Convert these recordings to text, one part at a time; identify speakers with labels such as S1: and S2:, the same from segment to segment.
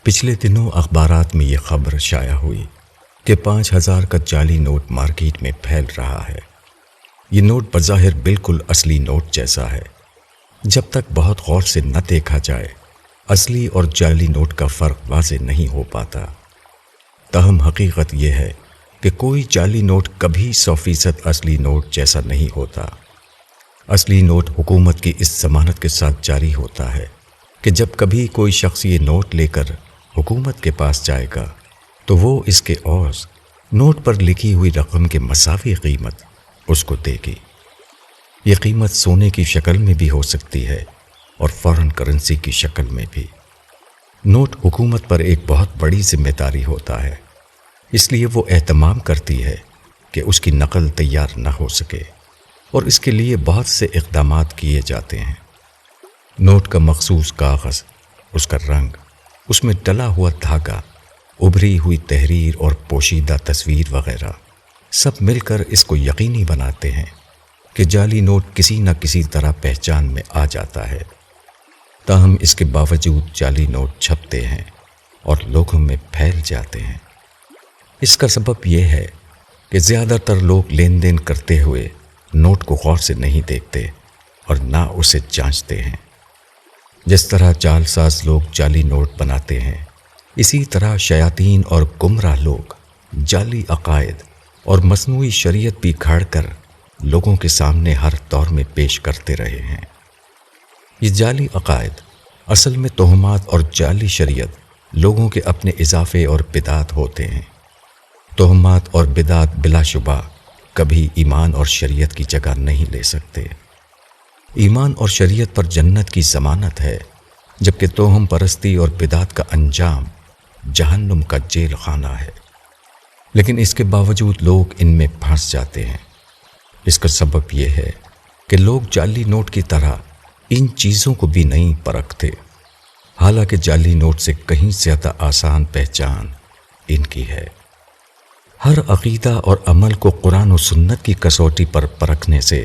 S1: پچھلے دنوں اخبارات میں یہ خبر شائع ہوئی کہ 5,000 کا جعلی نوٹ مارکیٹ میں پھیل رہا ہے۔ یہ نوٹ بظاہر بالکل اصلی نوٹ جیسا ہے۔ جب تک بہت غور سے نہ دیکھا جائے اصلی اور جعلی نوٹ کا فرق واضح نہیں ہو پاتا۔ تاہم حقیقت یہ ہے کہ کوئی جعلی نوٹ کبھی 100% اصلی نوٹ جیسا نہیں ہوتا۔ اصلی نوٹ حکومت کی اس ضمانت کے ساتھ جاری ہوتا ہے کہ جب کبھی کوئی شخص یہ نوٹ لے کر حکومت کے پاس جائے گا تو وہ اس کے عوض نوٹ پر لکھی ہوئی رقم کے مساوی قیمت اس کو دے گی۔ یہ قیمت سونے کی شکل میں بھی ہو سکتی ہے اور فارن کرنسی کی شکل میں بھی۔ نوٹ حکومت پر ایک بہت بڑی ذمہ داری ہوتا ہے، اس لیے وہ اہتمام کرتی ہے کہ اس کی نقل تیار نہ ہو سکے اور اس کے لیے بہت سے اقدامات کیے جاتے ہیں۔ نوٹ کا مخصوص کاغذ، اس کا رنگ، اس میں ڈلا ہوا دھاگا، ابھری ہوئی تحریر اور پوشیدہ تصویر وغیرہ سب مل کر اس کو یقینی بناتے ہیں کہ جعلی نوٹ کسی نہ کسی طرح پہچان میں آ جاتا ہے۔ تاہم اس کے باوجود جعلی نوٹ چھپتے ہیں اور لوگوں میں پھیل جاتے ہیں۔ اس کا سبب یہ ہے کہ زیادہ تر لوگ لین دین کرتے ہوئے نوٹ کو غور سے نہیں دیکھتے اور نہ اسے جانچتے ہیں۔ جس طرح جعل ساز لوگ جعلی نوٹ بناتے ہیں، اسی طرح شیاطین اور گمراہ لوگ جعلی عقائد اور مصنوعی شریعت بھی گھڑ کر لوگوں کے سامنے ہر دور میں پیش کرتے رہے ہیں۔ یہ جعلی عقائد اصل میں توہمات اور جعلی شریعت لوگوں کے اپنے اضافے اور بدعات ہوتے ہیں۔ توہمات اور بدعات بلا شبہ کبھی ایمان اور شریعت کی جگہ نہیں لے سکتے۔ ایمان اور شریعت پر جنت کی ضمانت ہے، جبکہ توہم پرستی اور بدعات کا انجام جہنم کا جیل خانہ ہے۔ لیکن اس کے باوجود لوگ ان میں پھنس جاتے ہیں۔ اس کا سبب یہ ہے کہ لوگ جعلی نوٹ کی طرح ان چیزوں کو بھی نہیں پرکھتے، حالانکہ جعلی نوٹ سے کہیں زیادہ آسان پہچان ان کی ہے۔ ہر عقیدہ اور عمل کو قرآن و سنت کی کسوٹی پر پرکھنے سے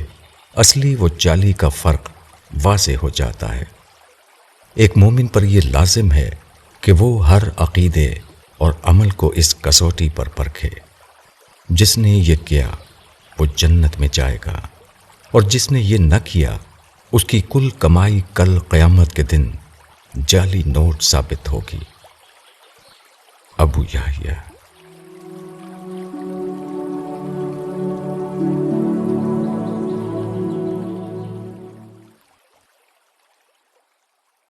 S1: اصلی و جعلی کا فرق واضح ہو جاتا ہے۔ ایک مومن پر یہ لازم ہے کہ وہ ہر عقیدے اور عمل کو اس کسوٹی پر پرکھے۔ جس نے یہ کیا وہ جنت میں جائے گا، اور جس نے یہ نہ کیا اس کی کل کمائی کل قیامت کے دن جعلی نوٹ ثابت ہوگی۔ ابو یحییٰ۔